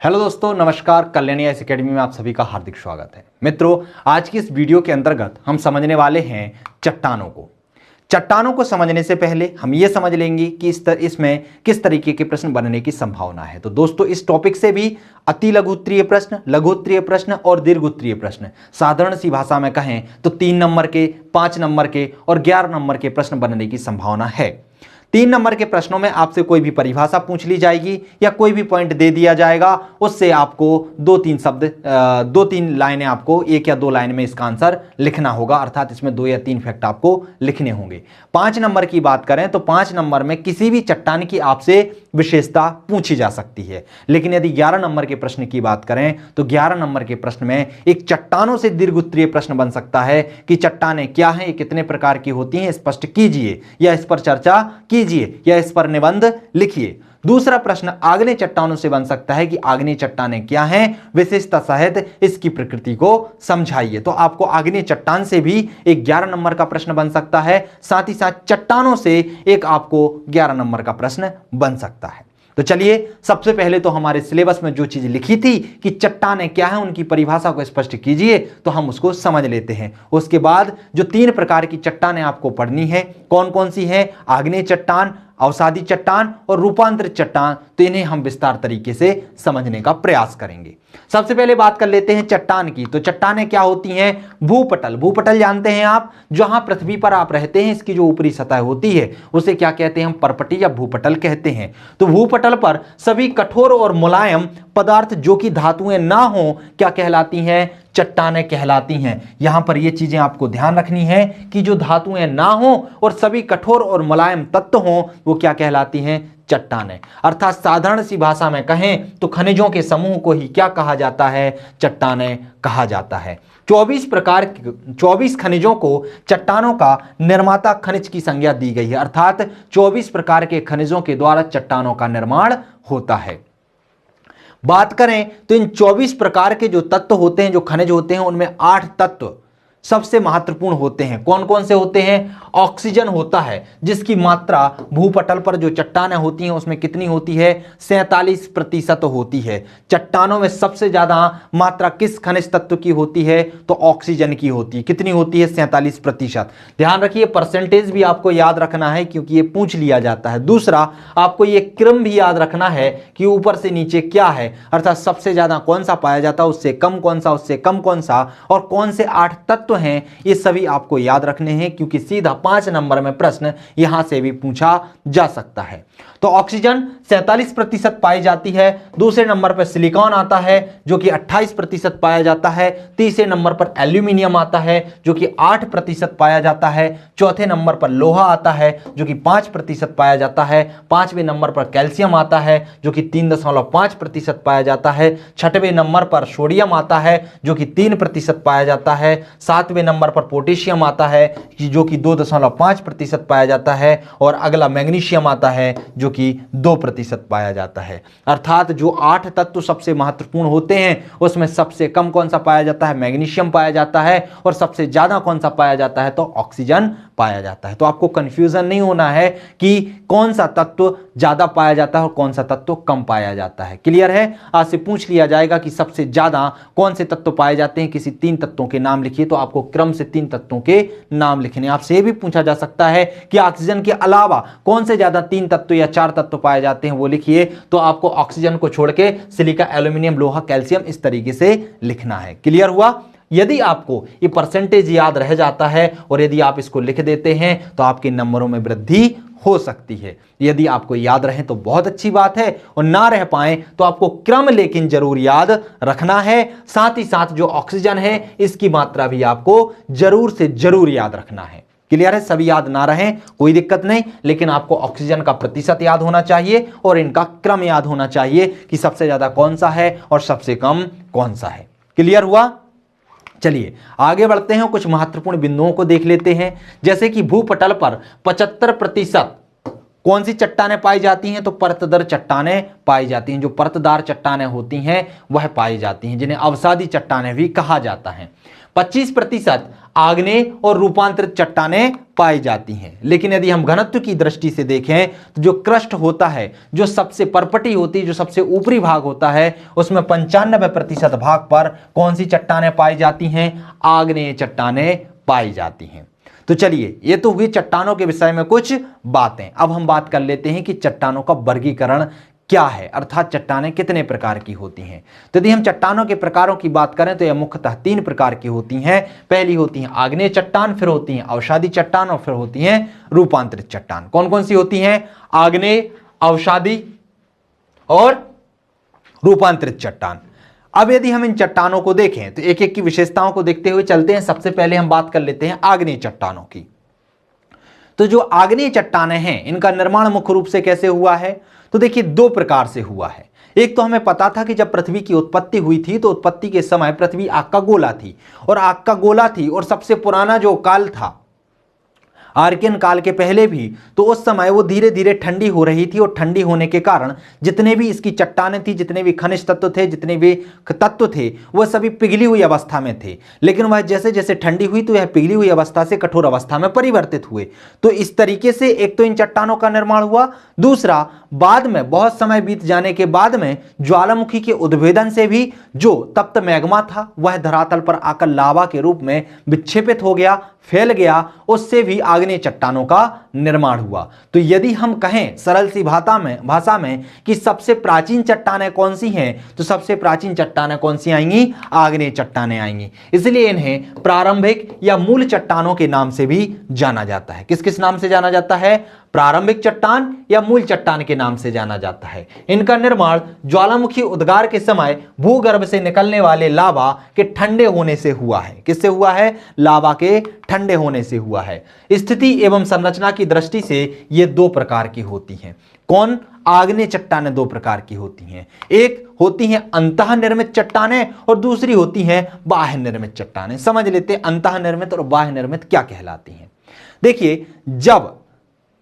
Hello दोस्तों, नमस्कार। Kalyani IAS academy में आप सभी का हार्दिक स्वागत है। मित्रों, आज की इस वीडियो के अंतर्गत हम समझने वाले हैं चट्टानों को। चट्टानों को समझने से पहले हम ये समझ लेंगे कि इसमें किस तरीके के प्रश्न बनने की संभावना है। तो दोस्तों, इस टॉपिक से भी अति लघुत्तरीय प्रश्न, लघुत्तरीय प्रश्न और दीर्घोत्तरीय प्रश्न, साधारण सी भाषा में कहें तो 3 नंबर के, 5 नंबर के और 11 नंबर के प्रश्न बनने की संभावना है। 3 नंबर के प्रश्नों में आपसे कोई भी परिभाषा पूछ ली जाएगी या कोई भी पॉइंट दे दिया जाएगा, उससे आपको 2-3 लाइनें, आपको 1 या 2 लाइन में इसका आंसर लिखना होगा, अर्थात इसमें 2 या 3 फैक्ट आपको लिखने होंगे। 5 नंबर की बात करें तो 5 नंबर में किसी भी चट्टान की आपसे विशेषता पूछी जा सकती है। लेकिन यदि 11 नंबर के प्रश्न की बात करें तो 11 नंबर के प्रश्न में एक चट्टानों से दीर्घोत्तरीय प्रश्न बन सकता है कि चट्टानें क्या हैं, ये कितने प्रकार की होती हैं, स्पष्ट कीजिए या इस पर चर्चा कीजिए या इस पर निबंध लिखिए। दूसरा प्रश्न आग्नेय चट्टानों से बन सकता है कि आग्नेय चट्टानें क्या हैं, विशेषता सहित इसकी प्रकृति को समझाइए। तो आपको आग्नेय चट्टान से भी एक 11 नंबर का प्रश्न बन सकता है, साथ ही साथ चट्टानों से एक आपको 11 नंबर का प्रश्न बन सकता है। तो चलिए, सबसे पहले तो हमारे सिलेबस में जो चीज लिखी थी कि चट्टानें क्या हैं, उनकी परिभाषा को स्पष्ट कीजिए, तो हम उसको समझ लेते हैं। उसके बाद जो 3 प्रकार की चट्टानें आपको पढ़नी है, कौन कौन सी है, आग्नेय चट्टान, अवसादी चट्टान और रूपांतरित चट्टान, तो इन्हें हम विस्तार तरीके से समझने का प्रयास करेंगे। सबसे पहले बात कर लेते हैं चट्टान की। तो चट्टानें क्या होती हैं? भूपटल। भूपटल जानते हैं आप, जहां पृथ्वी पर आप रहते हैं, इसकी जो ऊपरी सतह होती है उसे क्या कहते हैं? हम परपटी या भूपटल कहते हैं। तो भूपटल पर सभी कठोर और मुलायम पदार्थ जो कि धातुएं ना हो, क्या कहलाती हैं? चट्टानें कहलाती हैं। यहां पर ये चीजें आपको ध्यान रखनी है कि जो धातुएं ना हो और सभी कठोर और मुलायम तत्व हो, वो क्या कहलाती हैं? चट्टानें। अर्थात साधारण सी भाषा में कहें तो खनिजों के समूह को ही क्या कहा जाता है? चट्टानें कहा जाता है। 24 खनिजों को चट्टानों का निर्माता खनिज की संज्ञा दी गई है, अर्थात 24 प्रकार के खनिजों के द्वारा चट्टानों का निर्माण होता है। बात करें तो इन 24 प्रकार के जो तत्व होते हैं, जो खनिज होते हैं, उनमें 8 तत्व सबसे महत्वपूर्ण होते हैं। कौन कौन से होते हैं? ऑक्सीजन होता है, जिसकी मात्रा भूपटल पर जो चट्टानें होती हैं उसमें कितनी होती है? 47% होती है। चट्टानों में सबसे ज्यादा मात्रा किस खनिज तत्व की होती है? तो ऑक्सीजन की होती है। कितनी होती है? 47%। ध्यान रखिए, परसेंटेज भी आपको याद रखना है क्योंकि ये पूछ लिया जाता है। दूसरा, आपको ये क्रम भी याद रखना है कि ऊपर से नीचे क्या है, अर्थात सबसे ज्यादा कौन सा पाया जाता है, उससे कम कौन सा, उससे कम कौन सा, और कौन से 8 तत्व हैं, ये सभी आपको याद रखने हैं क्योंकि सीधा 5 नंबर में प्रश्न यहां से भी पूछा जा सकता है। तो ऑक्सीजन 47% पाई जाती है। दूसरे नंबर पर सिलिकॉन आता है जो कि 28% पाया जाता है। तीसरे नंबर पर एल्यूमिनियम आता है जो कि 8% पाया जाता है। चौथे नंबर पर लोहा आता है जो कि 5% पाया जाता है। 5वें नंबर पर कैल्शियम आता है जो कि 3.5% पाया जाता है। 6वें नंबर पर सोडियम आता है जो कि 3% पाया जाता है। 7वें नंबर पर पोटेशियम आता है जो कि 2.5% पाया जाता है। और अगला मैग्नीशियम आता है जो कि 2% पाया जाता है। अर्थात जो 8 तत्व सबसे महत्वपूर्ण होते हैं उसमें सबसे कम कौन सा पाया जाता है? मैग्नीशियम पाया जाता है। और सबसे ज्यादा कौन सा पाया जाता है? तो ऑक्सीजन पाया जाता है। तो आपको कंफ्यूजन नहीं होना है कि कौन सा तत्व ज्यादा पाया जाता है और कौन सा तत्व कम पाया जाता है। क्लियर है? आज से पूछ लिया जाएगा कि सबसे ज्यादा कौन से तत्व पाए जाते हैं, किसी 3 तत्वों के नाम लिखिए, तो आपको क्रम से 3 तत्वों के नाम लिखने। आपसे यह भी पूछा जा सकता है कि ऑक्सीजन के अलावा कौन से ज्यादा 3 तत्व या 4 तत्व पाए जाते हैं, वो लिखिए। तो आपको ऑक्सीजन को छोड़ के सिलिका, एल्यूमिनियम, लोहा, कैल्शियम इस तरीके से लिखना है। क्लियर हुआ? यदि आपको ये परसेंटेज याद रह जाता है और यदि आप इसको लिख देते हैं तो आपके नंबरों में वृद्धि हो सकती है। यदि आपको याद रहे तो बहुत अच्छी बात है, और ना रह पाए तो आपको क्रम लेकिन जरूर याद रखना है। साथ ही साथ जो ऑक्सीजन है इसकी मात्रा भी आपको जरूर से जरूर याद रखना है। क्लियर है? सभी याद ना रहे कोई दिक्कत नहीं, लेकिन आपको ऑक्सीजन का प्रतिशत याद होना चाहिए और इनका क्रम याद होना चाहिए कि सबसे ज्यादा कौन सा है और सबसे कम कौन सा है। क्लियर हुआ? चलिए आगे बढ़ते हैं, कुछ महत्वपूर्ण बिंदुओं को देख लेते हैं। जैसे कि भूपटल पर 75% कौन सी चट्टानें पाई जाती हैं? तो परतदर चट्टानें पाई जाती हैं। जो परतदार चट्टानें होती हैं वह पाई जाती हैं, जिन्हें अवसादी चट्टानें भी कहा जाता है। 25% आग्नेय और रूपांतरित चट्टानें पाई जाती हैं। लेकिन यदि हम घनत्व की दृष्टि से देखें तो जो क्रस्ट होता है, जो सबसे परपटी होती है, जो सबसे ऊपरी भाग होता है, उसमें 95% भाग पर कौन सी चट्टानें पाई जाती हैं? आग्नेय चट्टानें पाई जाती हैं। तो चलिए, ये तो हुई चट्टानों के विषय में कुछ बातें। अब हम बात कर लेते हैं कि चट्टानों का वर्गीकरण क्या है, अर्थात चट्टानें कितने प्रकार की होती हैं। तो यदि हम चट्टानों के प्रकारों की बात करें तो यह मुख्यतः 3 प्रकार की होती हैं। पहली होती है आग्नेय चट्टान, फिर होती है अवसादी चट्टान और फिर होती है रूपांतरित चट्टान। कौन कौन सी होती हैं? आग्नेय, अवसादी और रूपांतरित चट्टान। अब यदि हम इन चट्टानों को देखें तो एक एक की विशेषताओं को देखते हुए चलते हैं। सबसे पहले हम बात कर लेते हैं आग्नेय चट्टानों की। तो जो आग्नेय चट्टानें हैं, इनका निर्माण मुख्य रूप से कैसे हुआ है? तो देखिए, 2 प्रकार से हुआ है। एक तो हमें पता था कि जब पृथ्वी की उत्पत्ति हुई थी तो उत्पत्ति के समय पृथ्वी आग का गोला थी, और आग का गोला थी और सबसे पुराना जो काल था आर्कियन काल के पहले भी, तो उस समय वो धीरे धीरे ठंडी हो रही थी, और ठंडी होने के कारण जितने भी इसकी चट्टानें थी, जितने भी खनिज तत्व थे, जितने भी तत्व थे, वह सभी पिघली हुई अवस्था में थे। लेकिन वह जैसे जैसे ठंडी हुई तो यह पिघली हुई अवस्था से कठोर अवस्था में परिवर्तित हुए। तो इस तरीके से एक तो इन चट्टानों का निर्माण हुआ। दूसरा, बाद में बहुत समय बीत जाने के बाद में ज्वालामुखी के उद्भेदन से भी जो तप्त मैग्मा था वह धरातल पर आकर लावा के रूप में विक्षेपित हो गया, फैल गया, उससे भी आग्नेय चट्टानों का निर्माण हुआ। तो यदि हम कहें सरल सी भाषा में कि सबसे प्राचीन चट्टानें कौन सी हैं, तो सबसे प्राचीन चट्टानें कौन सी आएंगी? आग्नेय चट्टानें आएंगी। इसलिए इन्हें प्रारंभिक या मूल चट्टानों के नाम से भी जाना जाता है। किस किस नाम से जाना जाता है? प्रारंभिक चट्टान या मूल चट्टान के नाम से जाना जाता है। इनका निर्माण ज्वालामुखी उद्गार के समय भूगर्भ से निकलने वाले लावा के ठंडे होने से हुआ है। किससे हुआ है? लावा के ठंडे होने से हुआ है। स्थिति एवं संरचना की दृष्टि से ये 2 प्रकार की होती हैं। कौन? आग्नेय चट्टानें 2 प्रकार की होती हैं। एक होती हैं अंतः निर्मित चट्टानें और दूसरी होती हैं बाह्य निर्मित चट्टानें। समझ लेते हैं अंतः निर्मित और बाह्य निर्मित क्या कहलाती हैं। देखिए, जब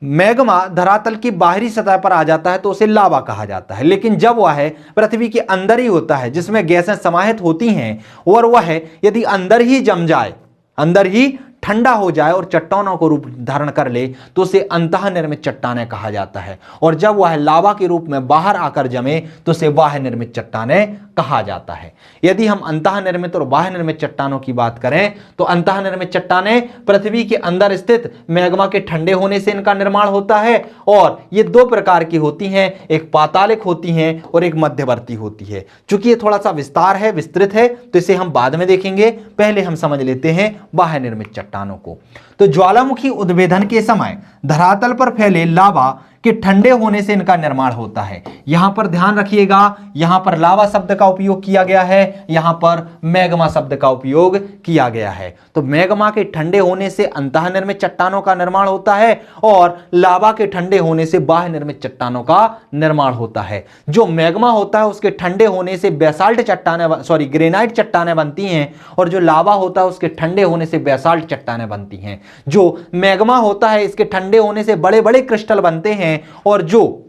मैग्मा धरातल की बाहरी सतह पर आ जाता है तो उसे लावा कहा जाता है, लेकिन जब वह पृथ्वी के अंदर ही होता है, जिसमें गैसें समाहित होती हैं, और वह यदि अंदर ही जम जाए, अंदर ही ठंडा हो जाए और चट्टानों को रूप धारण कर ले, तो उसे अंतः निर्मित चट्टानें कहा जाता है। और जब वह लावा के रूप में बाहर आकर जमे तो उसे बाह्य निर्मित चट्टानें कहा जाता है। यदि हम अंतः निर्मित और बाह्य निर्मित चट्टानों की बात करें तो अंतः निर्मित चट्टानें पृथ्वी के अंदर स्थित मैग्मा के ठंडे होने से इनका निर्माण होता है, और ये 2 प्रकार की होती हैं। एक पातालिक होती हैं और एक मध्यवर्ती होती है। चूंकि ये थोड़ा सा विस्तृत है, तो इसे हम बाद में देखेंगे। पहले हम समझ लेते हैं बाह्य निर्मित चट्टानों को। तो ज्वालामुखी उद्भेदन के समय धरातल पर फैले लावा कि ठंडे होने से इनका निर्माण होता है। यहां पर ध्यान रखिएगा, यहां पर लावा शब्द का उपयोग किया गया है, यहां पर मैग्मा शब्द का उपयोग किया गया है। तो मैग्मा के ठंडे होने से अंतः निर्मित चट्टानों का निर्माण होता है और लावा के ठंडे होने से बाह्य निर्मित चट्टानों का निर्माण होता है। जो मैग्मा होता है उसके ठंडे होने से बेसाल्ट चट्टानें ग्रेनाइट चट्टानें बनती हैं, और जो लावा होता है उसके ठंडे होने से बेसाल्ट चट्टानें बनती हैं। जो मैग्मा होता है इसके ठंडे होने से बड़े बड़े क्रिस्टल बनते हैं, और जो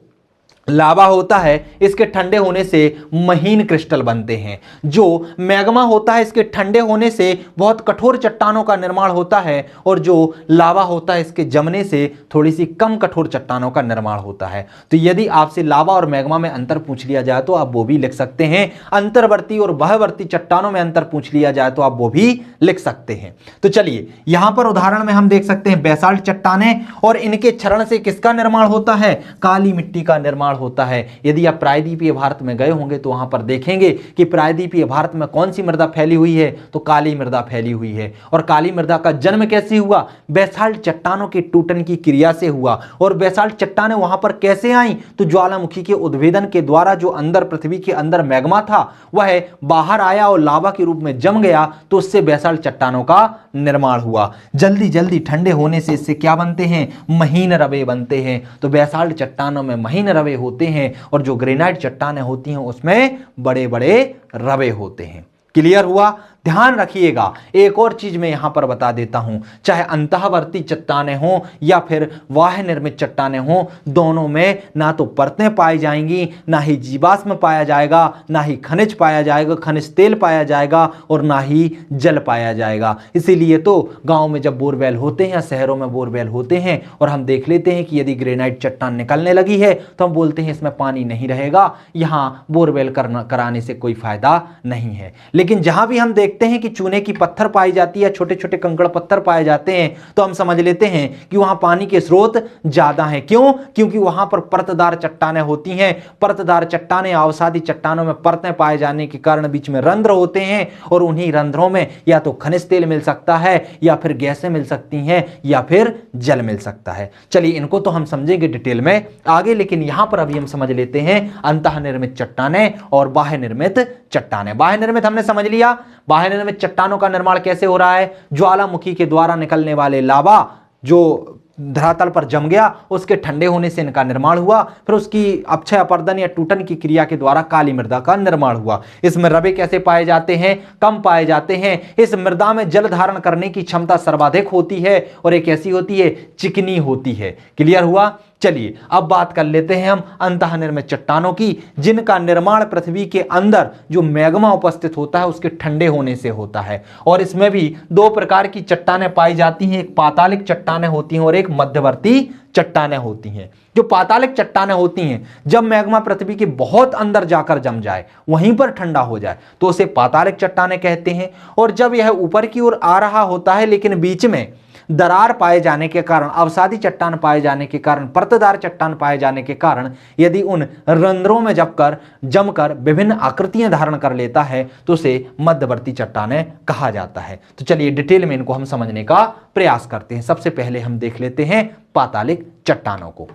लावा होता है इसके ठंडे होने से महीन क्रिस्टल बनते हैं। जो मैग्मा होता है इसके ठंडे होने से बहुत कठोर चट्टानों का निर्माण होता है, और जो लावा होता है इसके जमने से थोड़ी सी कम कठोर चट्टानों का निर्माण होता है। तो यदि आपसे लावा और मैग्मा में अंतर पूछ लिया जाए तो आप वो भी लिख सकते हैं। अंतर्वर्ती और बाह्यवर्ती चट्टानों में अंतर पूछ लिया जाए तो आप वो भी लिख सकते हैं। तो चलिए, यहां पर उदाहरण में हम देख सकते हैं बेसाल्ट चट्टानें, और इनके क्षरण से किसका निर्माण होता है? काली मिट्टी का निर्माण होता है। यदि आप प्रायद्वीपीय भारत में गए होंगे तो वहां पर देखेंगे कि प्रायद्वीपीय भारत में कौन सी मृदा फैली हुई है? तो काली मृदा फैली हुई है। और काली मृदा का जन्म कैसे हुआ? बेसाल्ट चट्टानों के टूटन की क्रिया से हुआ। और बेसाल्ट चट्टानें वहां पर कैसे आई? तो ज्वालामुखी के उद्भेदन के द्वारा जो अंदर पृथ्वी के अंदर मैग्मा था वह बाहर आया और लावा के रूप में जम गया, तो उससे बेसाल्ट चट्टानों का निर्माण हुआ। जल्दी जल्दी ठंडे होने से इससे क्या बनते हैं? महीन रवे बनते हैं। तो बेसाल्ट चट्टानों में महीन रवे होते हैं, और जो ग्रेनाइट चट्टानें होती हैं उसमें बड़े बड़े रवे होते हैं। क्लियर हुआ? ध्यान रखिएगा, एक और चीज मैं यहां पर बता देता हूं, चाहे अंतःवर्ती चट्टानें हो या फिर बाह्य निर्मित चट्टानें हो, दोनों में ना तो परतें पाई जाएंगी, ना ही जीवाश्म पाया जाएगा, ना ही खनिज पाया जाएगा, खनिज तेल पाया जाएगा, और ना ही जल पाया जाएगा। इसीलिए तो गांव में जब बोरवेल होते हैं या शहरों में बोरवेल होते हैं और हम देख लेते हैं कि यदि ग्रेनाइट चट्टान निकलने लगी है तो हम बोलते हैं इसमें पानी नहीं रहेगा, यहां बोरवेल कराने से कोई फायदा नहीं है। लेकिन जहां भी हम देखते हैं कि चूने की पत्थर पाई जाती है, छोटे छोटे कंकड़ पत्थर पाए जाते हैं, तो हम समझ लेते हैं कि वहां पानी के स्रोत ज्यादा हैं। क्यों? क्योंकि वहां पर परतदार चट्टानें होती हैं। परतदार चट्टानें अवसादी चट्टानों में परतें पाए जाने के कारण बीच में रंध्र होते हैं, और उन्हीं रंध्रों में या तो खनिज तेल मिल सकता है, या फिर गैसें मिल सकती हैं, या फिर जल मिल सकता है। चलिए इनको तो हम समझेंगे डिटेल में आगे, लेकिन यहां पर अभी हम समझ लेते हैं अंतः निर्मित चट्टानें और बाह्य निर्मित चट्टानें। बाह्य निर्मित हमने समझ लिया, बाह्य निर्मित चट्टानों का निर्माण कैसे हो रहा है? ज्वालामुखी के द्वारा निकलने वाले लावा जो धरातल पर जम गया, उसके ठंडे होने से इनका निर्माण हुआ, फिर उसकी अपक्षय अपर्दन या टूटन की क्रिया के द्वारा काली मृदा का निर्माण हुआ। इसमें रवे कैसे पाए जाते हैं? कम पाए जाते हैं। इस मृदा में जल धारण करने की क्षमता सर्वाधिक होती है, और एक ऐसी होती है चिकनी होती है। क्लियर हुआ? चलिए अब बात कर लेते हैं हम अंतः निर्मित चट्टानों की, जिनका निर्माण पृथ्वी के अंदर जो मैग्मा उपस्थित होता है उसके ठंडे होने से होता है। और इसमें भी दो प्रकार की चट्टानें पाई जाती हैं, एक पातालिक चट्टानें होती हैं और एक मध्यवर्ती चट्टानें होती हैं। जो पातालिक चट्टानें होती हैं, जब मैग्मा पृथ्वी के बहुत अंदर जाकर जम जाए, वहीं पर ठंडा हो जाए, तो उसे पातालिक चट्टानें कहते हैं। और जब यह ऊपर की ओर आ रहा होता है, लेकिन बीच में दरार पाए जाने के कारण, अवसादी चट्टान पाए जाने के कारण, परतदार चट्टान पाए जाने के कारण, यदि उन रंध्रों में जमकर विभिन्न आकृतियां धारण कर लेता है, तो उसे मध्यवर्ती चट्टानें कहा जाता है। तो चलिए डिटेल में इनको हम समझने का प्रयास करते हैं। सबसे पहले हम देख लेते हैं पातालिक चट्टानों को।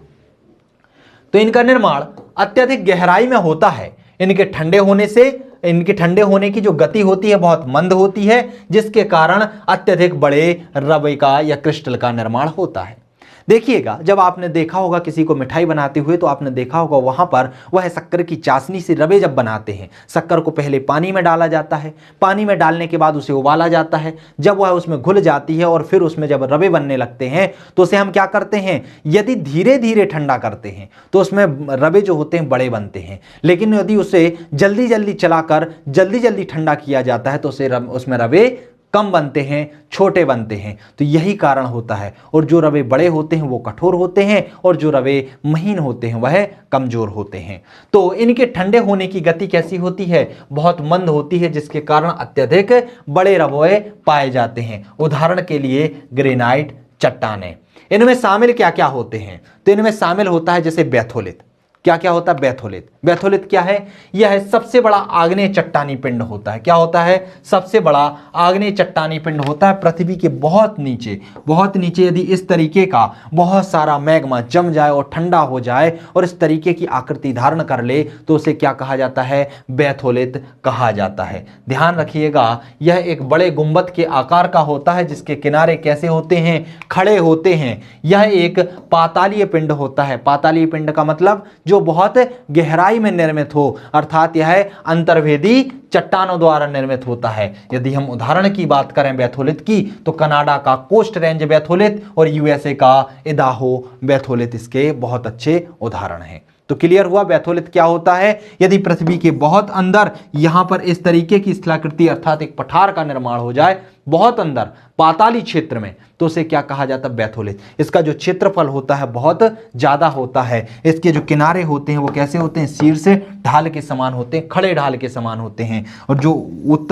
तो इनका निर्माण अत्यधिक गहराई में होता है। इनके ठंडे होने की जो गति होती है बहुत मंद होती है, जिसके कारण अत्यधिक बड़े रवे का या क्रिस्टल का निर्माण होता है। देखिएगा, जब आपने देखा होगा किसी को मिठाई बनाते हुए, तो आपने देखा होगा वहां पर वह शक्कर की चाशनी से रवे जब बनाते हैं, शक्कर को पहले पानी में डाला जाता है, पानी में डालने के बाद उसे उबाला जाता है। जब वह उसमें घुल जाती है और फिर उसमें जब रवे बनने लगते हैं, तो उसे हम क्या करते हैं, यदि धीरे धीरे ठंडा करते हैं तो उसमें रवे जो होते हैं बड़े बनते हैं। लेकिन यदि उसे जल्दी जल्दी चलाकर जल्दी जल्दी ठंडा किया जाता है तो उसमें रवे कम बनते हैं, छोटे बनते हैं। तो यही कारण होता है। और जो रवे बड़े होते हैं वो कठोर होते हैं, और जो रवे महीन होते हैं वह कमजोर होते हैं। तो इनके ठंडे होने की गति कैसी होती है? बहुत मंद होती है, जिसके कारण अत्यधिक बड़े रवे पाए जाते हैं। उदाहरण के लिए ग्रेनाइट चट्टानें। इनमें शामिल क्या क्या होते हैं? तो इनमें शामिल होता है जैसे बैथोलित। क्या क्या होता है? बैथोलित। बैथोलित क्या है? यह सबसे बड़ा आग्नेय चट्टानी पिंड होता है। क्या होता है? सबसे बड़ा आग्नेय चट्टानी पिंड होता है। पृथ्वी के बहुत नीचे यदि इस तरीके का बहुत सारा मैग्मा जम जाए और ठंडा हो जाए और इस तरीके की आकृति धारण कर ले, तो उसे क्या कहा जाता है? बैथोलित कहा जाता है। ध्यान रखिएगा, यह एक बड़े गुंबद के आकार का होता है, जिसके किनारे कैसे होते हैं? खड़े होते हैं। यह एक पातालीय पिंड होता है। पातालीय पिंड का मतलब जो बहुत गहराई में निर्मित हो, अर्थात यह अंतर्वेदी चट्टानों द्वारा निर्मित होता है। यदि हम उदाहरण की बात करें बैथोलित की, तो कनाडा का कोस्ट रेंज बैथोलित और यूएसए का इदाहो बैथोलित इसके बहुत अच्छे उदाहरण हैं। तो क्लियर हुआ बैथोलित क्या होता है? यदि पृथ्वी के बहुत अंदर यहां पर इस तरीके की स्थलाकृति अर्थात एक पठार का निर्माण हो जाए, बहुत अंदर पाताली क्षेत्र में, तो उसे क्या कहा जाता है? बैथोलित। इसका जो क्षेत्रफल होता है बहुत ज्यादा होता है। इसके जो किनारे होते हैं वो कैसे होते हैं? शीर्ष ढाल के समान होते हैं, खड़े ढाल के समान होते हैं। और जो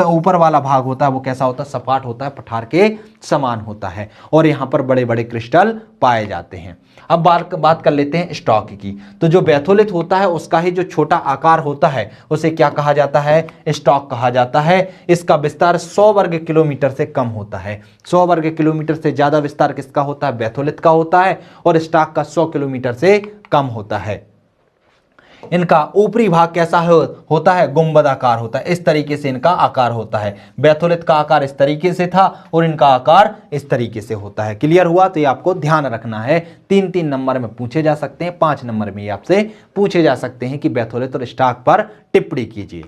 ऊपर वाला भाग होता है वो कैसा होता है? सपाट होता है, पठार के समान होता है। और यहाँ पर बड़े बड़े क्रिस्टल पाए जाते हैं। अब बात कर लेते हैं स्टॉक की। तो जो बैथोलित होता है उसका ही जो छोटा आकार होता है उसे क्या कहा जाता है? स्टॉक कहा जाता है। इसका विस्तार 100 वर्ग किलोमीटर से कम होता है। 100 वर्ग किलोमीटर से ज्यादा विस्तार किसका होता है? बैथोलित का होता है। और स्टॉक का 100 किलोमीटर से कम होता है। इनका ऊपरी भाग कैसा होता है? गुंबदाकार होता है। इस तरीके से इनका आकार होता है। बैथोलित का आकार इस तरीके से था और इनका आकार इस तरीके से होता है। क्लियर हुआ? तो ये आपको ध्यान रखना है। 3-3 नंबर में पूछे जा सकते हैं, 5 नंबर में आपसे पूछे जा सकते हैं कि बैथोलित और स्टॉक पर टिप्पणी कीजिए।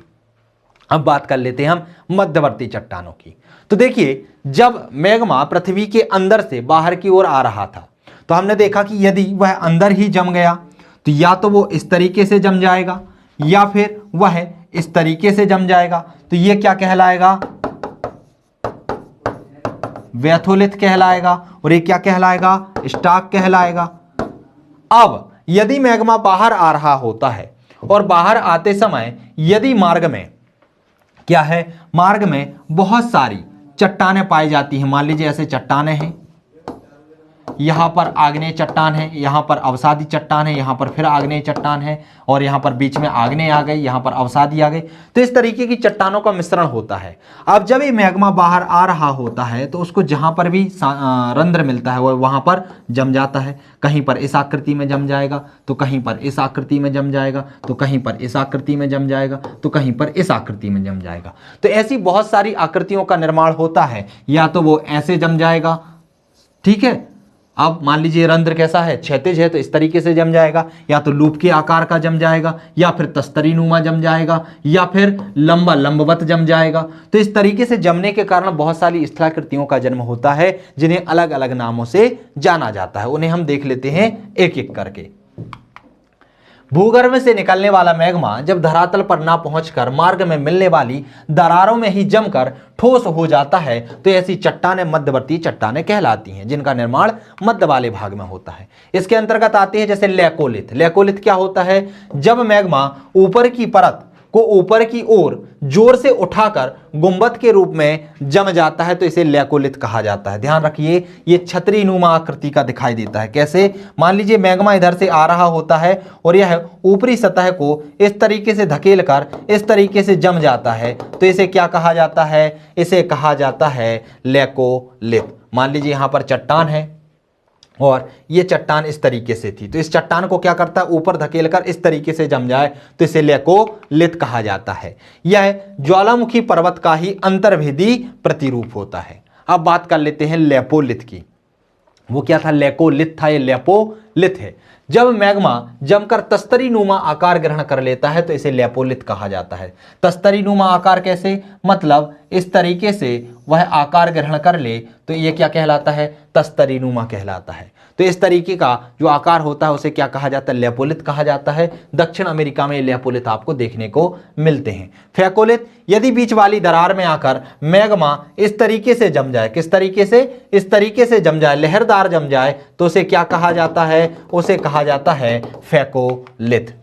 अब बात कर लेते हैं हम मध्यवर्ती चट्टानों की। तो देखिए, जब मैग्मा पृथ्वी के अंदर से बाहर की ओर आ रहा था तो हमने देखा कि यदि वह अंदर ही जम गया तो या तो वो इस तरीके से जम जाएगा या फिर वह इस तरीके से जम जाएगा। तो ये क्या कहलाएगा? व्यथोलिथ कहलाएगा। और ये क्या कहलाएगा? स्टाक कहलाएगा। अब यदि मैग्मा बाहर आ रहा होता है और बाहर आते समय यदि मार्ग में क्या है, मार्ग में बहुत सारी चट्टानें पाई जाती हैं, मान लीजिए ऐसे चट्टानें हैं, यहां पर आग्नेय चट्टान है, यहां पर अवसादी चट्टान है, यहां पर फिर आग्नेय चट्टान है और यहां पर बीच में आग्नेय आ गई, यहां पर अवसादी आ गई। तो इस तरीके की चट्टानों का मिश्रण होता है। अब जब ये मैग्मा बाहर आ रहा होता है तो उसको जहां पर भी रंध्र मिलता है वो वहां पर जम जाता है। कहीं पर इस आकृति में जम जाएगा तो कहीं पर इस आकृति में जम जाएगा, तो कहीं पर इस आकृति में जम जाएगा, तो कहीं पर इस आकृति में जम जाएगा। तो ऐसी बहुत सारी आकृतियों का निर्माण होता है। या तो वो ऐसे जम जाएगा, ठीक है, अब मान लीजिए रंध्र कैसा है, क्षैतिज है, तो इस तरीके से जम जाएगा, या तो लूप के आकार का जम जाएगा, या फिर तस्तरी नुमा जम जाएगा, या फिर लंबा लंबवत जम जाएगा। तो इस तरीके से जमने के कारण बहुत सारी स्थलाकृतियों का जन्म होता है जिन्हें अलग अलग नामों से जाना जाता है। उन्हें हम देख लेते हैं एक एक करके। भूगर्भ से निकलने वाला मैग्मा जब धरातल पर ना पहुंचकर मार्ग में मिलने वाली दरारों में ही जमकर ठोस हो जाता है तो ऐसी चट्टानें मध्यवर्ती चट्टानें कहलाती हैं, जिनका निर्माण मध्य वाले भाग में होता है। इसके अंतर्गत आते हैं जैसे लैकोलिथ। लैकोलिथ क्या होता है? जब मैग्मा ऊपर की परत को ऊपर की ओर जोर से उठाकर गुंबद के रूप में जम जाता है तो इसे लैकोलिथ कहा जाता है। ध्यान रखिए, ये छतरी नुमा आकृति का दिखाई देता है। कैसे? मान लीजिए मैग्मा इधर से आ रहा होता है और यह ऊपरी सतह को इस तरीके से धकेल कर इस तरीके से जम जाता है तो इसे क्या कहा जाता है? इसे कहा जाता है लैकोलिथ। मान लीजिए यहां पर चट्टान है और ये चट्टान इस तरीके से थी, तो इस चट्टान को क्या करता है? ऊपर धकेलकर इस तरीके से जम जाए तो इसे लैकोलिथ कहा जाता है। यह ज्वालामुखी पर्वत का ही अंतर्भेदी प्रतिरूप होता है। अब बात कर लेते हैं लैपोलिथ की। वो क्या था? लैकोलिथ था, ये लैपोलिथ है। जब मैग्मा जमकर तस्तरी नुमा आकार ग्रहण कर लेता है तो इसे लैपोलिथ कहा जाता है। तस्तरी नुमा आकार कैसे? मतलब इस तरीके से वह आकार ग्रहण कर ले तो ये क्या कहलाता है? तस्तरी नुमा कहलाता है। तो इस तरीके का जो आकार होता है उसे क्या कहा जाता है? लैपोलिथ कहा जाता है। दक्षिण अमेरिका में लैपोलिथ आपको देखने को मिलते हैं। फैकोलिथ, यदि बीच वाली दरार में आकर मैग्मा इस तरीके से जम जाए, किस तरीके से? इस तरीके से जम जाए, लहरदार जम जाए तो उसे क्या कहा जाता है? उसे कहा जाता है फैकोलिथ।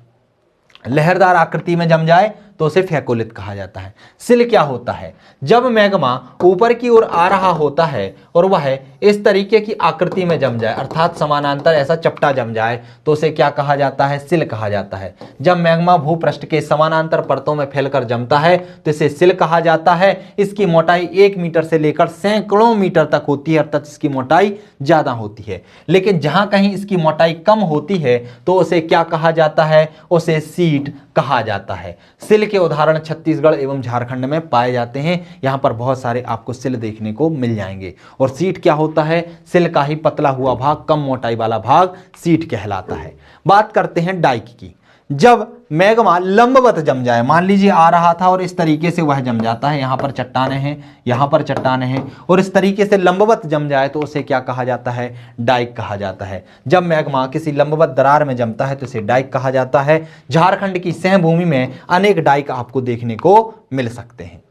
लहरदार आकृति में जम जाए तो उसे फैकोलिथ कहा जाता है। सिल क्या होता है? जब मैग्मा ऊपर की ओर आ रहा होता है और वह इस तरीके की आकृति में जम जाए, अर्थात समानांतर ऐसा चपटा जम जाए तो उसे क्या कहा जाता है? सिल कहा जाता है। जब मैग्मा भूपृष्ठ के समानांतर परतों में फैलकर जमता है तो इसे सिल कहा जाता है। इसकी मोटाई 1 मीटर से लेकर सैकड़ों मीटर तक होती है, अर्थात इसकी मोटाई ज्यादा होती है। लेकिन जहां कहीं इसकी मोटाई कम होती है तो उसे क्या कहा जाता है? उसे सीट कहा जाता है। सिल के उदाहरण छत्तीसगढ़ एवं झारखंड में पाए जाते हैं। यहां पर बहुत सारे आपको सिल देखने को मिल जाएंगे। और सीट क्या होता है? सिल का ही पतला हुआ भाग, कम मोटाई वाला भाग सीट कहलाता है। बात करते हैं डाइक की। जब मैग्मा लंबवत जम जाए, मान लीजिए आ रहा था और इस तरीके से वह जम जाता है, यहां पर चट्टानें हैं, यहां पर चट्टानें हैं, और इस तरीके से लंबवत जम जाए तो उसे क्या कहा जाता है? डाइक कहा जाता है। जब मैग्मा किसी लंबवत दरार में जमता है तो इसे डाइक कहा जाता है। झारखंड की सह-भूमि में अनेक डाइक आपको देखने को मिल सकते हैं।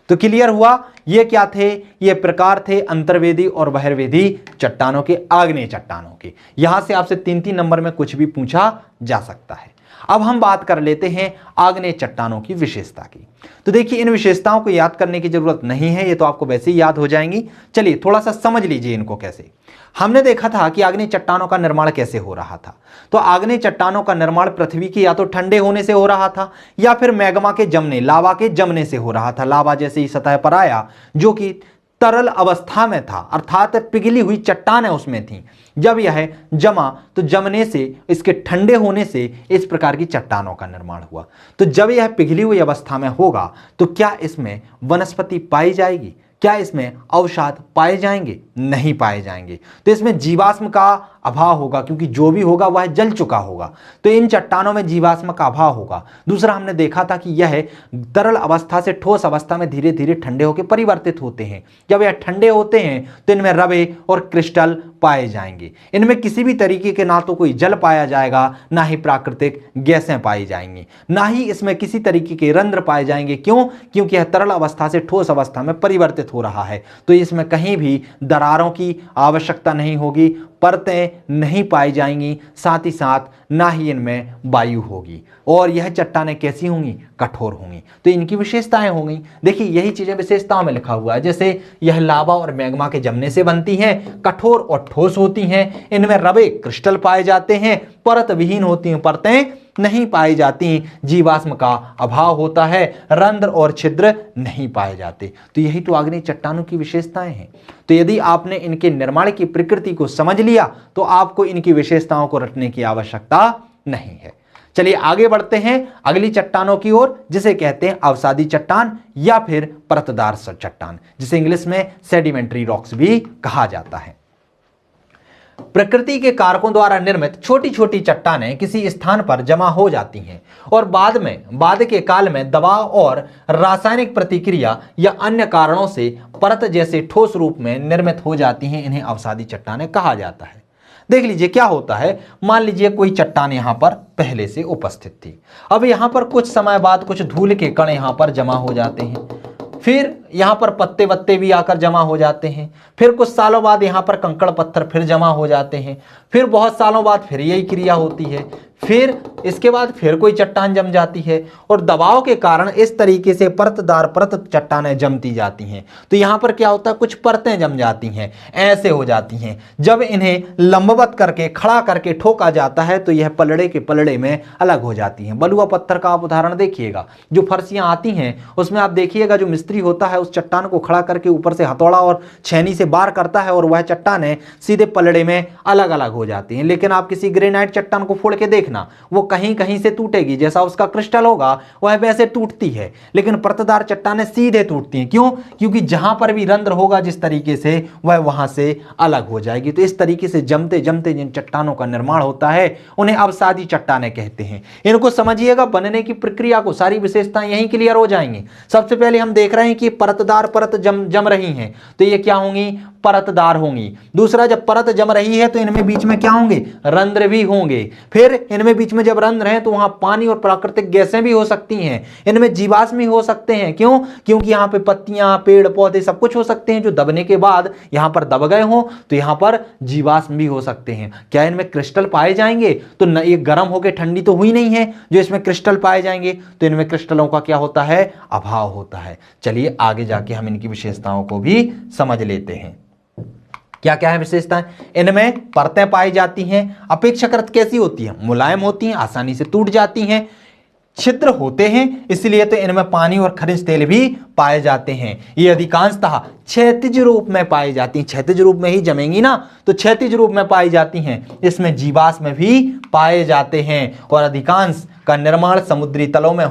तो क्लियर हुआ, ये क्या थे? ये प्रकार थे अंतर्वेदी और बहिर्वेदी चट्टानों के, आग्नेय चट्टानों के। यहां से आपसे 3-3 नंबर में कुछ भी पूछा जा सकता है। अब हम बात कर लेते हैं आग्नेय चट्टानों की विशेषता की। तो देखिए, इन विशेषताओं को याद करने की जरूरत नहीं है, ये तो आपको वैसे ही याद हो जाएंगी। चलिए थोड़ा सा समझ लीजिए इनको कैसे। हमने देखा था कि आग्नेय चट्टानों का निर्माण कैसे हो रहा था। तो आग्नेय चट्टानों का निर्माण पृथ्वी के या तो ठंडे होने से हो रहा था या फिर मैग्मा के जमने, लावा के जमने से हो रहा था। लावा जैसे ही सतह पर आया जो कि तरल अवस्था में था, अर्थात पिघली हुई चट्टानें उसमें थी, जब यह जमा तो जमने से, इसके ठंडे होने से इस प्रकार की चट्टानों का निर्माण हुआ। तो जब यह पिघली हुई अवस्था में होगा तो क्या इसमें वनस्पति पाई जाएगी? क्या इसमें अवसाद पाए जाएंगे? नहीं पाए जाएंगे। तो इसमें जीवाश्म का अभाव होगा, क्योंकि जो भी होगा वह जल चुका होगा, तो इन चट्टानों में जीवाश्म का अभाव होगा। दूसरा हमने देखा था कि यह तरल अवस्था से ठोस अवस्था में धीरे धीरे ठंडे होकर परिवर्तित होते हैं। जब यह ठंडे होते हैं तो इनमें रवे और क्रिस्टल पाए जाएंगे। इनमें किसी भी तरीके के ना तो कोई जल पाया जाएगा, ना ही प्राकृतिक गैसें पाई जाएंगी, ना ही इसमें किसी तरीके के रंध्र पाए जाएंगे। क्यों? क्योंकि यह तरल अवस्था से ठोस अवस्था में परिवर्तित हो रहा है, तो इसमें कहीं भी दरारों की आवश्यकता नहीं होगी, परतें नहीं पाई जाएंगी, साथ ही साथ ना ही इनमें वायु होगी। और यह चट्टानें कैसी होंगी? कठोर होंगी। तो इनकी विशेषताएं होंगी। देखिए यही चीजें विशेषताओं में लिखा हुआ है। जैसे यह लावा और मैग्मा के जमने से बनती हैं, कठोर और ठोस होती हैं, इनमें रवे क्रिस्टल पाए जाते हैं, परत विहीन होती हैं, परतें नहीं पाई जाती, जीवाश्म का अभाव होता है, रंध्र और छिद्र नहीं पाए जाते। तो यही तो आग्नेय चट्टानों की विशेषताएं हैं। तो यदि आपने इनके निर्माण की प्रकृति को समझ लिया तो आपको इनकी विशेषताओं को रटने की आवश्यकता नहीं है। चलिए आगे बढ़ते हैं अगली चट्टानों की ओर, जिसे कहते हैं अवसादी चट्टान या फिर परतदार चट्टान, जिसे इंग्लिश में सेडिमेंट्री रॉक्स भी कहा जाता है। प्रकृति के कारकों द्वारा निर्मित छोटी छोटी चट्टानें किसी स्थान पर जमा हो जाती हैं और बाद के काल में दबाव और रासायनिक प्रतिक्रिया या अन्य कारणों से परत जैसे ठोस रूप में निर्मित हो जाती हैं। इन्हें अवसादी चट्टानें कहा जाता है। देख लीजिए क्या होता है। मान लीजिए कोई चट्टान यहां पर पहले से उपस्थित थी, अब यहां पर कुछ समय बाद कुछ धूल के कण यहां पर जमा हो जाते हैं, फिर यहां पर पत्ते वत्ते भी आकर जमा हो जाते हैं, फिर कुछ सालों बाद यहां पर कंकड़ पत्थर फिर जमा हो जाते हैं, फिर बहुत सालों बाद फिर यही क्रिया होती है, फिर इसके बाद फिर कोई चट्टान जम जाती है और दबाव के कारण इस तरीके से परतदार परत चट्टानें जमती जाती हैं। तो यहां पर क्या होता है, कुछ परतें जम जाती हैं, ऐसे हो जाती हैं। जब इन्हें लंबवत करके खड़ा करके ठोका जाता है तो यह पलड़े के पलड़े में अलग हो जाती हैं। बलुआ पत्थर का आप उदाहरण देखिएगा, जो फर्शियां आती हैं उसमें आप देखिएगा जो मिस्त्री होता है उस चट्टान को खड़ा करके ऊपर से हथौड़ा और छेनी से बार करता है और वह चट्टानें सीधे पलड़े में अलग अलग हो जाती हैं। लेकिन आप किसी ग्रेनाइट चट्टान को फोड़ के देखना, वो कहीं कहीं से टूटेगी, जैसा उसका क्रिस्टल होगा वह वैसे टूटती है, लेकिन परतदार चट्टानें सीधे टूटती हैं। क्यों? क्योंकि जहां पर भी रंध्र होगा जिस तरीके से वह वहां से अलग हो जाएगी। तो इस तरीके से जमते जमते जिन चट्टानों का निर्माण होता है उन्हें अवसादी चट्टानें कहते हैं। इनको समझिएगा, बनने की प्रक्रिया को सारी विशेषताएं यहीं क्लियर हो जाएंगी। सबसे पहले हम देख रहे हैं कि परतदार परत जम रही हैं, तो ये क्या होंगी? परतदार होंगी। दूसरा, जब परत जम रही है तो इनमें बीच में क्या होंगे? रंध्र भी होंगे। फिर इनमें बीच में जब रंध्र हैं तो वहां पानी और प्राकृतिक गैसें भी हो सकती हैं, इनमें जीवाश्म भी हो सकते हैं। क्यों? क्योंकि यहां पे पत्तियां, पेड़ पौधे सब कुछ हो सकते हैं जो दबने के बाद यहां पर दब गए हो, तो यहां पर जीवाश्म भी हो सकते हैं। क्या इनमें क्रिस्टल पाए जाएंगे? तो न, ये गर्म होकर ठंडी तो हुई नहीं है जो इसमें क्रिस्टल पाए जाएंगे, तो इनमें क्रिस्टलों का क्या होता है? अभाव होता है। चलिए आगे जाके हम इनकी विशेषताओं को भी समझ लेते हैं। क्या क्या है विशेषताएं? इनमें परतें पाई जाती हैं, अपेक्षाकृत कैसी होती हैं? मुलायम होती हैं, आसानी से टूट जाती हैं, छिद्र होते हैं, इसलिए तो इनमें पानी और खनिज तेल भी पाए जाते हैं। ये अधिकांशतः क्षैतिज रूप में पाई जाती हैं, क्षैतिज रूप में ही जमेंगी ना, तो क्षैतिज रूप में पाई जाती हैं। इसमें जीवाश्म भी पाए जाते हैं और अधिकांश का निर्माण समुद्री तलों में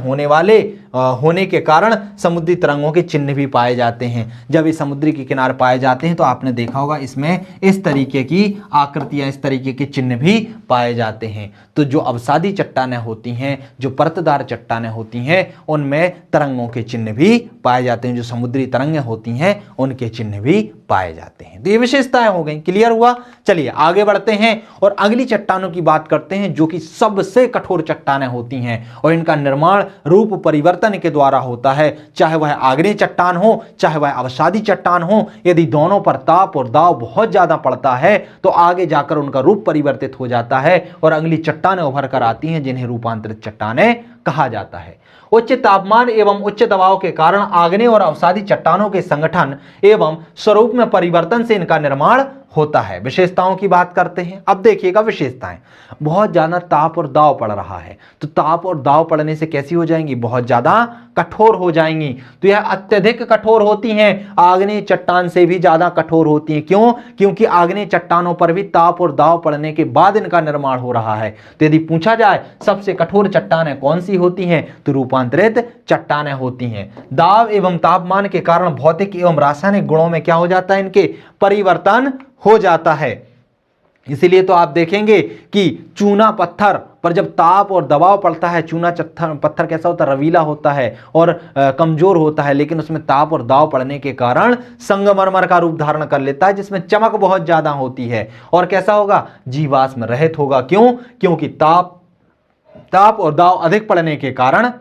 होने के कारण समुद्री तरंगों के चिन्ह भी पाए जाते हैं। जब ये समुद्री के किनारे पाए जाते हैं तो आपने देखा होगा इसमें इस तरीके की आकृतियां, इस तरीके के चिन्ह भी पाए जाते हैं। तो जो अवसादी चट्टानें होती हैं, जो परतदार चट्टानें होती हैं, उनमें तरंगों के चिन्ह भी पाए जाते हैं। जो समुद्री तरंगें होती हैं उनके चिन्ह भी पाए जाते हैं। तो ये विशेषताएं हो गई। क्लियर हुआ? चलिए आगे बढ़ते हैं और अगली चट्टानों की बात करते हैं जो कि सबसे कठोर चट्टानें होती हैं और इनका निर्माण रूप परिवर्तन के द्वारा होता है। चाहे वह आग्नेय चट्टान हो, चाहे वह अवसादी चट्टान हो, यदि दोनों पर ताप और दाब बहुत ज्यादा पड़ता है तो आगे जाकर उनका रूप परिवर्तित हो जाता है और अगली चट्टानें उभर कर आती हैं जिन्हें रूपांतरित चट्टानें कहा जाता है। उच्च तापमान एवं उच्च दबाव के कारण आग्नेय और अवसादी चट्टानों के संगठन एवं स्वरूप में परिवर्तन से इनका निर्माण होता है। विशेषताओं की बात करते हैं। अब देखिएगा विशेषताएं। बहुत ज्यादा ताप और दाव पड़ रहा है, तो ताप और दाव पड़ने से कैसी हो जाएंगी? बहुत ज्यादा कठोर हो जाएंगी। तो यह अत्यधिक कठोर होती हैं, आग्नेय चट्टान से भी ज्यादा कठोर होती हैं। क्यों? क्योंकि आग्नेय चट्टानों पर भी ताप और दाव पड़ने के बाद इनका निर्माण हो रहा है। तो यदि पूछा जाए सबसे कठोर चट्टानें कौन सी होती हैं, तो रूपांतरित चट्टानें होती हैं। दाब एवं तापमान के कारण भौतिक एवं रासायनिक गुणों में क्या हो जाता है? इनके परिवर्तन हो जाता है। इसीलिए तो आप देखेंगे कि चूना पत्थर पर जब ताप और दबाव पड़ता है, चूना पत्थर कैसा होता है, रवीला होता है और कमजोर होता है, लेकिन उसमें ताप और दबाव पड़ने के कारण संगमरमर का रूप धारण कर लेता है, जिसमें चमक बहुत ज्यादा होती है और कैसा होगा, जीवाश्म रहित होगा। क्यों? क्योंकि ताप और दबाव अधिक पड़ने के कारण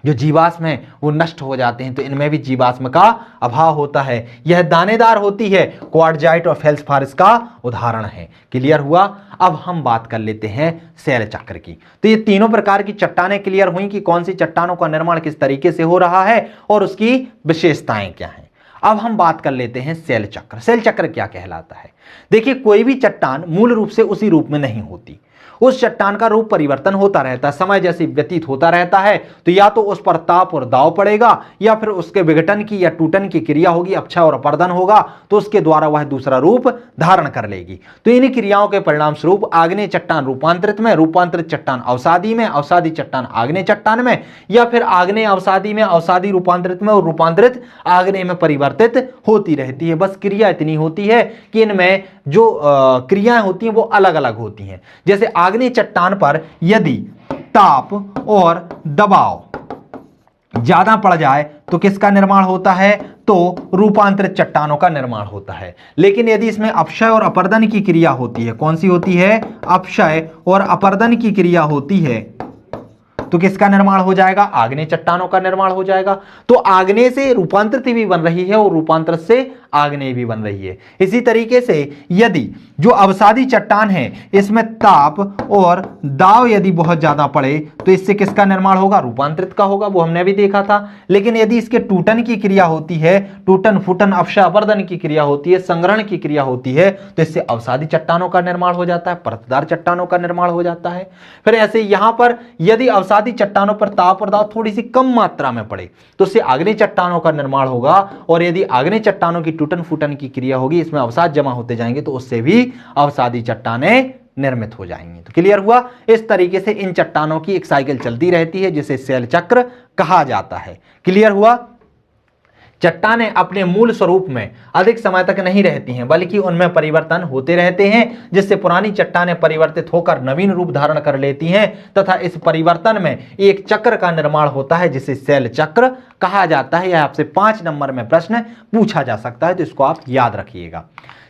जो जीवाश्म है वो नष्ट हो जाते हैं, तो इनमें भी जीवाश्म का अभाव होता है। यह दानेदार होती है, क्वार्टजाइट और फेल्सपार का उदाहरण है। क्लियर हुआ? अब हम बात कर लेते हैं शैल चक्र की। तो ये तीनों प्रकार की चट्टानें क्लियर हुई कि कौन सी चट्टानों का निर्माण किस तरीके से हो रहा है और उसकी विशेषताएं क्या हैं। अब हम बात कर लेते हैं शैल चक्र। शैल चक्र क्या कहलाता है? देखिए, कोई भी चट्टान मूल रूप से उसी रूप में नहीं होती, उस चट्टान का रूप परिवर्तन होता रहता है। समय जैसे व्यतीत होता रहता है तो या तो उस पर ताप और दाव पड़ेगा या फिर उसके विघटन की या टूटन की क्रिया होगी, अपक्षय और अपर्दन होगा, तो उसके द्वारा वह दूसरा रूप धारण कर लेगी। तो इन क्रियाओं के परिणाम स्वरूप आग्नेय चट्टान रूपांतरित में, रूपांतरित चट्टान अवसादी में, अवसादी चट्टान आग्नेय चट्टान में, या फिर आग्नेय अवसादी में, अवसादी रूपांतरित में और रूपांतरित आग्नेय में परिवर्तित होती रहती है। बस क्रिया इतनी होती है कि इनमें जो क्रियाएं होती हैं वो अलग अलग होती हैं। जैसे आग्नेय चट्टान पर यदि ताप और दबाव ज्यादा पड़ जाए तो किसका निर्माण होता है? तो रूपांतरित चट्टानों का निर्माण होता है। लेकिन यदि इसमें अपक्षय और अपर्दन की क्रिया होती है, कौन सी होती है? अपक्षय और अपर्दन की क्रिया होती है, तो किसका निर्माण हो जाएगा? आग्नेय चट्टानों का निर्माण हो जाएगा। तो आग्नेय से रूपांतरित भी बन रही है और रूपांतरित से आग्नेय भी बन रही है। इसी तरीके से यदि जो अवसादी चट्टान है इसमें ताप और दाव यदि बहुत ज्यादा पड़े तो इससे किसका निर्माण होगा? रूपांतरित का होगा, वो हमने भी देखा था। लेकिन यदि इसके टूटन की क्रिया होती है, टूटन फूटन अपक्षय अपर्दन की क्रिया होती है, संग्रहण की क्रिया होती है, तो इससे अवसादी चट्टानों का निर्माण हो जाता है, परतदार चट्टानों का निर्माण हो जाता है। फिर ऐसे यहां पर यदि अवसादी चट्टानों पर ताप और दाव थोड़ी सी कम मात्रा में पड़े तो उससे आग्नेय चट्टानों का निर्माण होगा, और यदि आग्नेय चट्टानों की टूटन फूटन की क्रिया होगी, इसमें अवसाद जमा होते जाएंगे, तो उससे भी अवसादी चट्टानें निर्मित हो जाएंगी। तो क्लियर हुआ? इस तरीके से इन चट्टानों की एक साइकिल चलती रहती है जिसे शैल चक्र कहा जाता है। क्लियर हुआ? चट्टानें अपने मूल स्वरूप में अधिक समय तक नहीं रहती हैं, बल्कि उनमें परिवर्तन होते रहते हैं, जिससे पुरानी चट्टानें परिवर्तित होकर नवीन रूप धारण कर लेती हैं तथा इस परिवर्तन में एक चक्र का निर्माण होता है जिसे शैल चक्र कहा जाता है। यह आपसे 5 नंबर में प्रश्न पूछा जा सकता है, तो इसको आप याद रखिएगा।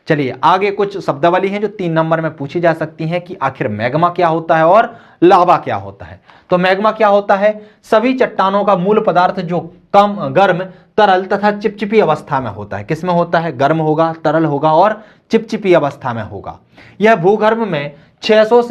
चलिए आगे कुछ शब्दावली हैं जो 3 नंबर में पूछी जा सकती हैं कि आखिर मैग्मा क्या होता है और लावा क्या होता है। तो मैग्मा क्या होता है? सभी चट्टानों का मूल पदार्थ जो कम गर्म, तरल तथा चिपचिपी अवस्था में होता है। किसमें होता है? गर्म होगा, तरल होगा और चिपचिपी अवस्था में होगा। यह भूगर्भ में 60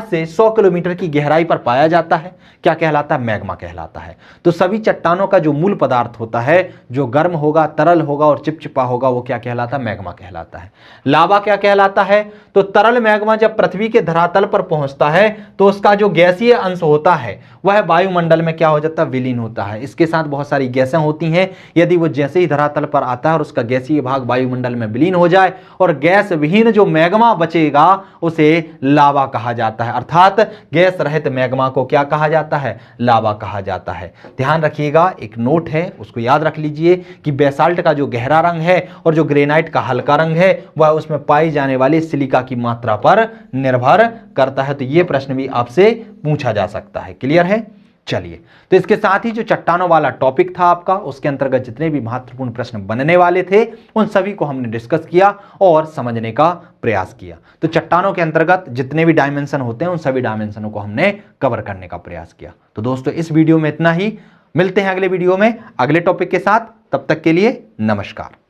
से 100 किलोमीटर की गहराई पर पाया जाता है। क्या कहलाता है? मैग्मा कहलाता है। तो सभी चट्टानों का जो मूल पदार्थ होता है, जो गर्म होगा, तरल होगा और चिपचिपा होगा, वो क्या कहलाता है? मैग्मा कहलाता है। लावा क्या कहलाता है? तो तरल मैग्मा जब पृथ्वी के धरातल पर पहुंचता है तो उसका जो गैसीय अंश होता है वह वायुमंडल में क्या हो जाता है? विलीन होता है। इसके साथ बहुत सारी गैसें होती हैं। यदि वो जैसे ही धरातल पर आता है और उसका गैसीय भाग वायुमंडल में विलीन हो जाए और गैस विहीन जो मैग्मा बचेगा उसे लावा कहा जाता है। अर्थात गैस रहित मैग्मा को क्या कहा जाता है? लावा कहा जाता है। ध्यान रखिएगा, एक नोट है उसको याद रख लीजिए कि बेसाल्ट का जो गहरा रंग है और जो ग्रेनाइट का हल्का रंग है वह उसमें पाई जाने वाली सिलिका की मात्रा पर निर्भर करता है। तो यह प्रश्न भी आपसे पूछा जा सकता है। क्लियर है? चलिए, तो इसके साथ ही जो चट्टानों वाला टॉपिक था आपका, उसके अंतर्गत जितने भी महत्वपूर्ण प्रश्न बनने वाले थे उन सभी को हमने डिस्कस किया और समझने का प्रयास किया। तो चट्टानों के अंतर्गत जितने भी डायमेंशन होते हैं उन सभी डायमेंशनों को हमने कवर करने का प्रयास किया। तो दोस्तों इस वीडियो में इतना ही। मिलते हैं अगले वीडियो में अगले टॉपिक के साथ। तब तक के लिए नमस्कार।